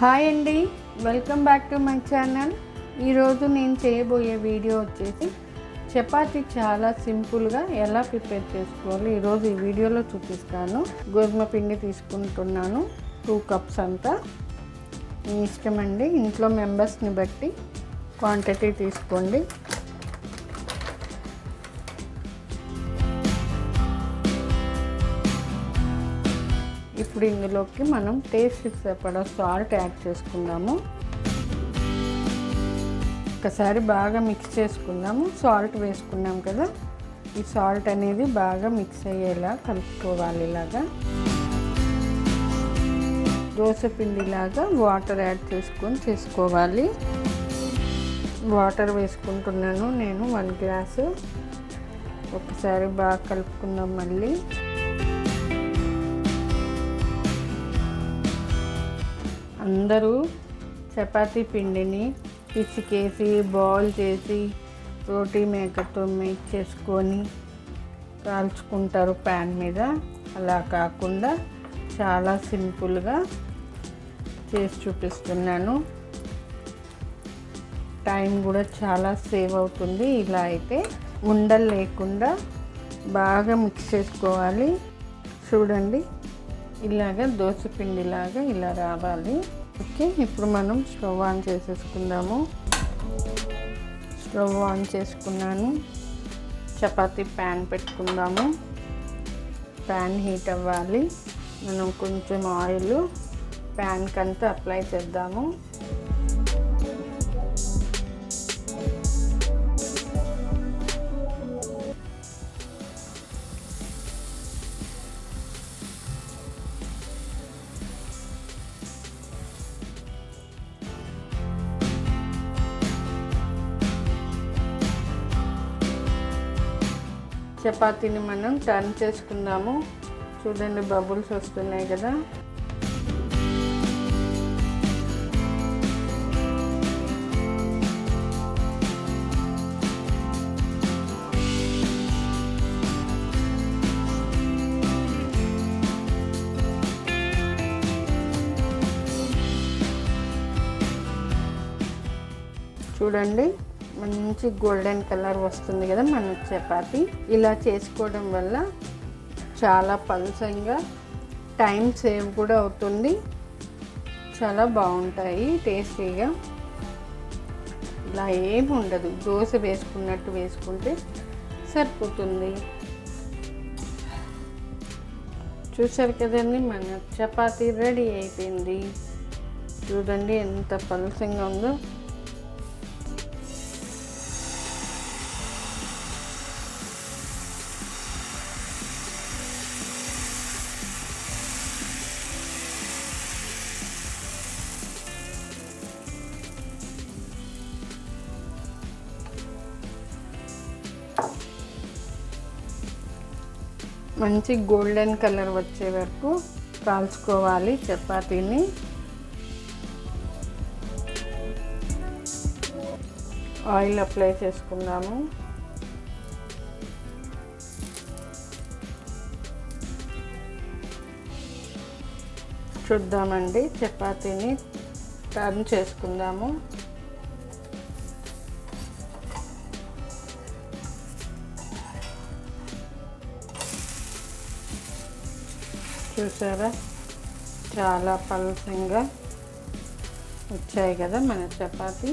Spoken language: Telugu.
హాయ్ అండి, welcome back to my channel. ఈరోజు నేను చేయబోయే వీడియో వచ్చేసి చపాతీ చాలా సింపుల్గా ఎలా ప్రిపేర్ చేసుకోవాలి ఈరోజు ఈ వీడియోలో చూపిస్తాను. గోధుమ పిండి తీసుకుంటున్నాను 2 కప్స్ అంతా. మీ ఇష్టమండి, ఇంట్లో మెంబర్స్ని బట్టి క్వాంటిటీ తీసుకోండి. ఇప్పుడు ఇందులోకి మనం టేస్ట్కి సరిపడా సాల్ట్ యాడ్ చేసుకుందాము. ఒకసారి బాగా మిక్స్ చేసుకుందాము. సాల్ట్ వేసుకున్నాం కదా, ఈ సాల్ట్ అనేది బాగా మిక్స్ అయ్యేలా కలుపుకోవాలి. ఇలాగా దోశ పిండిలాగా వాటర్ యాడ్ చేసుకోవాలి. వాటర్ వేసుకుంటున్నాను నేను 1 గ్లాసు. ఒకసారి బాగా కలుపుకుందాం. మళ్ళీ అందరూ చపాతీ పిండిని పిసికేసి బాల్ చేసి రోటీ మేకర్తో మేక్ చేసుకొని కాల్చుకుంటారు ప్యాన్ మీద. అలా కాకుండా చాలా సింపుల్గా చేసి చూపిస్తున్నాను. టైం కూడా చాలా సేవ్ అవుతుంది. ఇలా అయితే ఉండలు లేకుండా బాగా మిక్స్ చేసుకోవాలి. చూడండి, ఇలాగా దోశ పిండిలాగా ఇలా రావాలి. ఓకే, ఇప్పుడు మనం స్టవ్ ఆన్ చేసేసుకుందాము. స్టవ్ ఆన్ చేసుకున్నాను. చపాతీ ప్యాన్ పెట్టుకుందాము. ప్యాన్ హీట్ అవ్వాలి. మనం కొంచెం ఆయిల్ ప్యాన్కి అంతా అప్లై చేద్దాము. చపాతీని మనం టర్న్ చేసుకుందాము. చూడండి, బబుల్స్ వస్తున్నాయి కదా. చూడండి, మంచి గోల్డెన్ కలర్ వస్తుంది కదా మన చపాతీ. ఇలా చేసుకోవడం వల్ల చాలా పల్చంగా, టైం సేవ్ కూడా అవుతుంది. చాలా బాగుంటాయి, టేస్టీగా. ఇలా ఏమి ఉండదు, దోశ వేసుకున్నట్టు వేసుకుంటే సరిపోతుంది. చూసారు కదండి, మన చపాతీ రెడీ అయిపోయింది. చూడండి ఎంత పల్చంగా ఉందో. మంచి గోల్డెన్ కలర్ వచ్చే వరకు కాల్చుకోవాలి చపాతీని. ఆయిల్ అప్లై చేసుకుందాము. చూద్దామండి, చపాతీని టర్న్ చేసుకుందాము. చూసారా, చాలా పల్చంగా వచ్చాయి కదా మన చపాతీ.